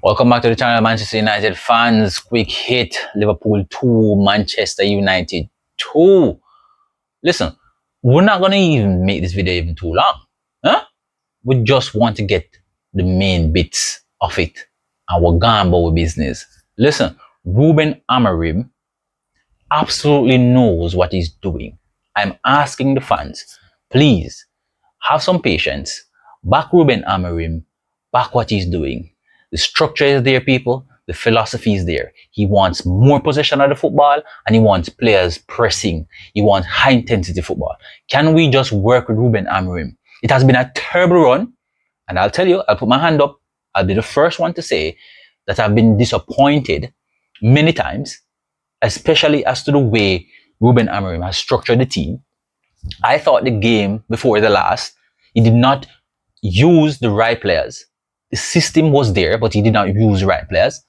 Welcome back to the channel, Manchester United fans. Quick hit: Liverpool 2, Manchester United 2. Listen, we're not gonna even make this video even too long. Huh? We just want to get the main bits of it. And we're gone about business. Listen, Ruben Amorim absolutely knows what he's doing. I'm asking the fans, please have some patience. Back Ruben Amorim, back what he's doing. The structure is there, people. The philosophy is there. He wants more possession of the football and he wants players pressing. He wants high intensity football. Can we just work with Ruben Amorim? It has been a terrible run, and I'll tell you, I'll put my hand up. I'll be the first one to say that I've been disappointed many times, especially as to the way Ruben Amorim has structured the team. I thought the game before the last, he did not use the right players. The system was there, but he did not use the right players.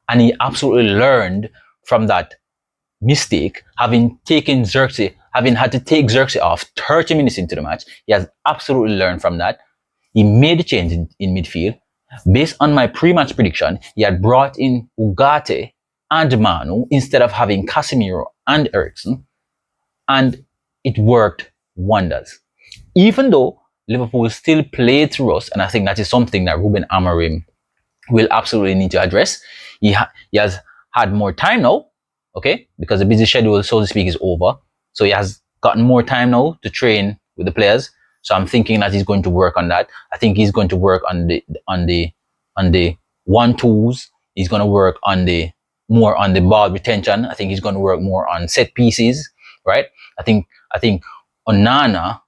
And he absolutely learned from that mistake, having taken Xerxes, having had to take Xerxes off 30 minutes into the match. He has absolutely learned from that. He made a change in midfield. Based on my pre-match prediction, he had brought in Ugarte and Manu instead of having Casemiro and Eriksen. And it worked wonders. Even though Liverpool still played through us, and I think that is something that Ruben Amorim will absolutely need to address. He has had more time now, okay, because the busy schedule, so to speak, is over. So he has gotten more time now to train with the players. So I'm thinking that he's going to work on that. I think he's going to work on the 1-2s. He's going to work on the more on the ball retention. I think he's going to work more on set pieces, right? I think Onana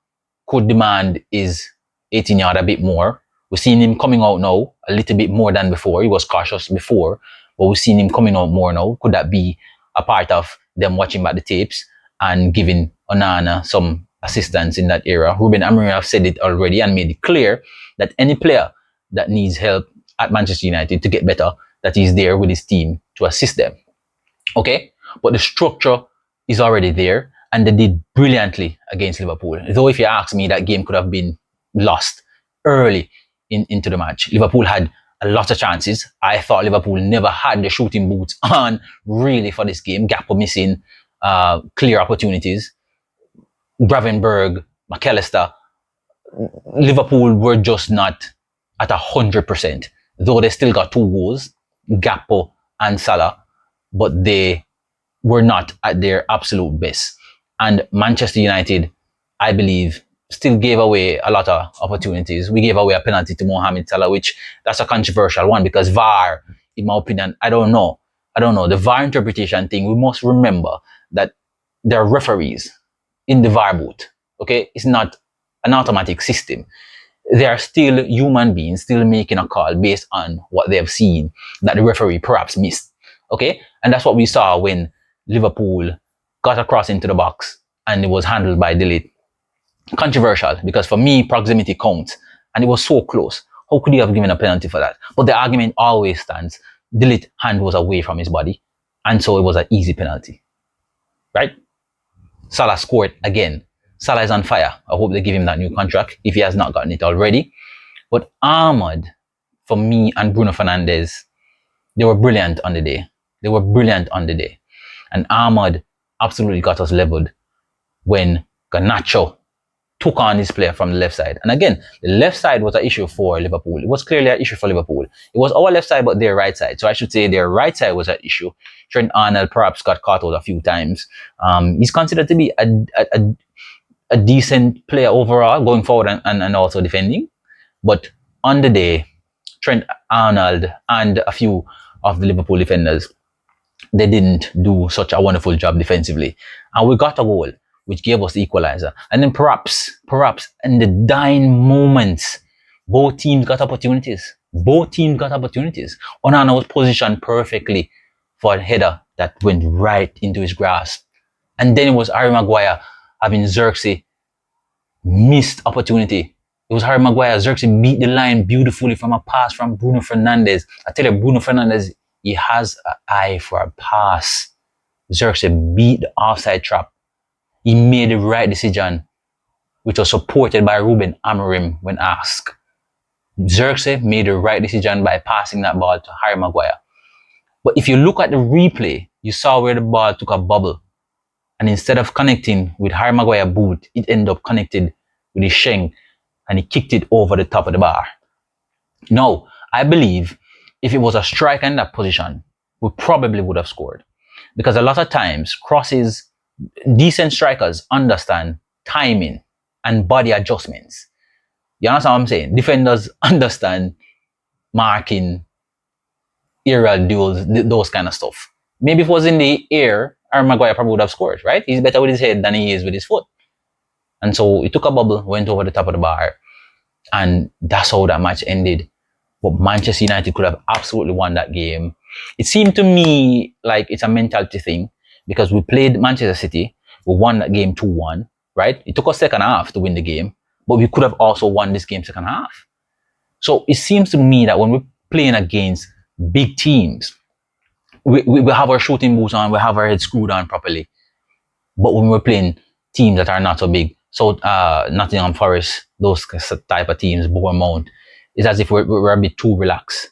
could demand his 18-yard a bit more. We've seen him coming out now a little bit more than before. He was cautious before, but we've seen him coming out more now. Could that be a part of them watching back the tapes and giving Onana some assistance in that area? Ruben Amorim have said it already and made it clear that any player that needs help at Manchester United to get better, that he's there with his team to assist them. Okay? But the structure is already there, and they did brilliantly against Liverpool. Though if you ask me, that game could have been lost early into the match. Liverpool had a lot of chances. I thought Liverpool never had the shooting boots on really for this game. Gakpo missing clear opportunities. Gravenberg, McAllister. Liverpool were just not at 100%. Though they still got 2 goals, Gakpo and Salah, but they were not at their absolute best. And Manchester United, I believe, still gave away a lot of opportunities. We gave away a penalty to Mohamed Salah, which that's a controversial one because VAR, in my opinion, I don't know. The VAR interpretation thing, we must remember that there are referees in the VAR booth. Okay? It's not an automatic system. They are still human beings, still making a call based on what they have seen that the referee perhaps missed. Okay? And that's what we saw when Liverpool got across into the box and it was handled by De Ligt. Controversial, because for me, proximity counts, and it was so close. How could you have given a penalty for that? But the argument always stands. De Ligt's hand was away from his body, and so it was an easy penalty. Right? Salah scored again. Salah is on fire. I hope they give him that new contract if he has not gotten it already. But Ahmad, for me, and Bruno Fernandes, they were brilliant on the day. And Ahmad absolutely got us leveled when Garnacho took on his player from the left side. And again, the left side was an issue for Liverpool. It was clearly an issue for Liverpool. It was our left side, but their right side. So I should say their right side was an issue. Trent Arnold perhaps got caught out a few times. He's considered to be a decent player overall, going forward and also defending. But on the day, Trent Arnold and a few of the Liverpool defenders, they didn't do such a wonderful job defensively. And we got a goal, which gave us the equalizer. And then perhaps in the dying moments, both teams got opportunities. Onana was positioned perfectly for a header that went right into his grasp. And then it was Harry Maguire having Xerxes missed opportunity. It was Harry Maguire. Xerxes beat the line beautifully from a pass from Bruno Fernandes. I tell you, Bruno Fernandes, he has an eye for a pass. Xerxes beat the offside trap. He made the right decision, which was supported by Ruben Amorim when asked. Xerxes made the right decision by passing that ball to Harry Maguire. But if you look at the replay, you saw where the ball took a bubble. And instead of connecting with Harry Maguire boot, it ended up connected with his shank and he kicked it over the top of the bar. Now, I believe if it was a striker in that position, we probably would have scored. Because a lot of times, crosses, decent strikers understand timing and body adjustments. You understand what I'm saying? Defenders understand marking, aerial duels, those kind of stuff. Maybe if it was in the air, Aaron Maguire probably would have scored, right? He's better with his head than he is with his foot. And so he took a bubble, went over the top of the bar, and that's how that match ended. But Manchester United could have absolutely won that game. It seemed to me like it's a mentality thing because we played Manchester City, we won that game 2-1, right? It took us second half to win the game, but we could have also won this game second half. So it seems to me that when we're playing against big teams, we have our shooting boots on, we have our head screwed on properly. But when we're playing teams that are not so big, so Nottingham Forest, those type of teams, Bournemouth, it's as if we're a bit too relaxed.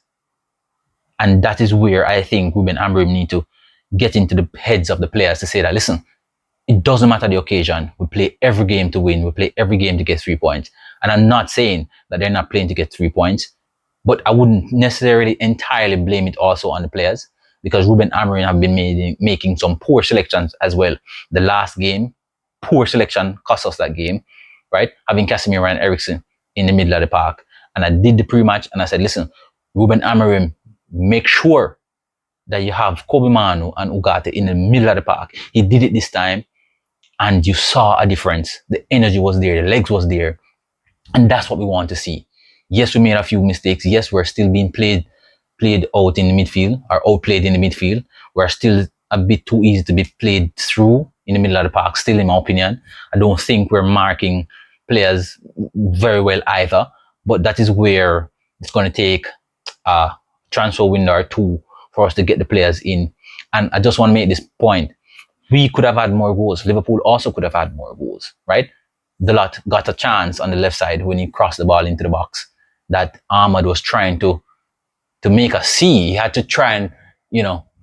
And that is where I think Ruben Amorim need to get into the heads of the players to say that, listen, it doesn't matter the occasion. We play every game to win. We play every game to get 3 points. And I'm not saying that they're not playing to get 3 points, but I wouldn't necessarily entirely blame it also on the players because Ruben Amorim have been making some poor selections as well. The last game, poor selection cost us that game, right? Having Casemiro and Eriksen in the middle of the park. And I did the pre-match and I said, listen, Ruben Amorim, make sure that you have Kobe Manu and Ugarte in the middle of the park. He did it this time and you saw a difference. The energy was there, the legs was there. And that's what we want to see. Yes, we made a few mistakes. Yes, we're still being played out in the midfield or outplayed in the midfield. We're still a bit too easy to be played through in the middle of the park, still in my opinion. I don't think we're marking players very well either, but that is where it's going to take a transfer window or two for us to get the players in. And I just want to make this point. We could have had more goals. Liverpool also could have had more goals, right? Delot got a chance on the left side when he crossed the ball into the box that Ahmad was trying to make us see. He had to try and,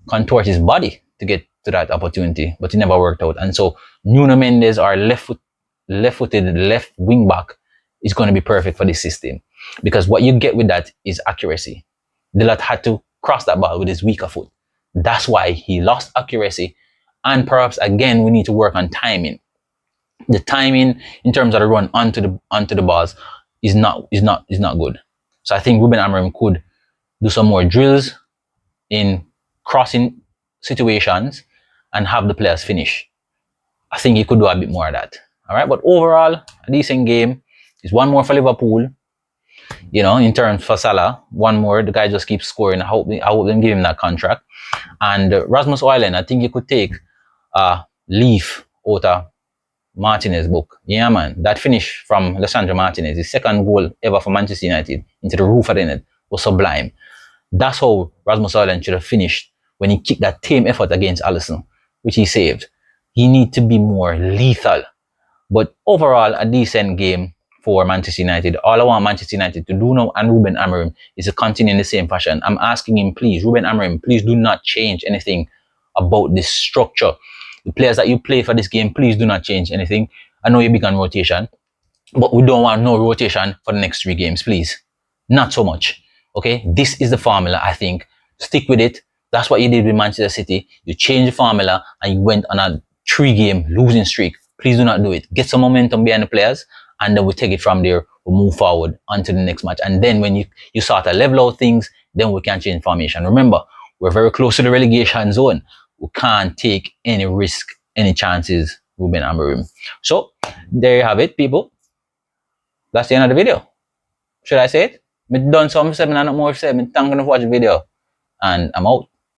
contort his body to get to that opportunity, but it never worked out. And so Nuno Mendes, our left-footed left wing back, is going to be perfect for this system because what you get with that is accuracy. Delot had to cross that ball with his weaker foot. That's why he lost accuracy. And perhaps again, we need to work on timing. The timing in terms of the run onto the balls is not good. So I think Ruben Amorim could do some more drills in crossing situations and have the players finish. I think he could do a bit more of that. All right, but overall, a decent game. It's one more for Liverpool. In terms for Salah, one more. The guy just keeps scoring. I hope them give him that contract. And Rasmus Højlund, I think you could take a leaf out of Martinez book. Yeah, man. That finish from Lisandro Martinez, his second goal ever for Manchester United, into the roof of the net, was sublime. That's how Rasmus Højlund should have finished when he kicked that tame effort against Alisson, which he saved. He needs to be more lethal. But overall, a decent game for Manchester United. All I want Manchester United to do now and Ruben Amorim is to continue in the same fashion. I'm asking him, please, Ruben Amorim, please do not change anything about this structure. The players that you play for this game, please do not change anything. I know you're big on rotation, but we don't want no rotation for the next 3 games, please. Not so much. Okay? This is the formula, I think. Stick with it. That's what you did with Manchester City. You changed the formula and you went on a 3-game losing streak. Please do not do it. Get some momentum behind the players and then we take it from there. We'll move forward onto the next match. And then when you start to level out things, then we can change formation. Remember, we're very close to the relegation zone. We can't take any risk, any chances, Ruben Amorim. So, there you have it, people. That's the end of the video. Should I say it? I've done some 7 and not more 7. Thank you for watching the video. And I'm out.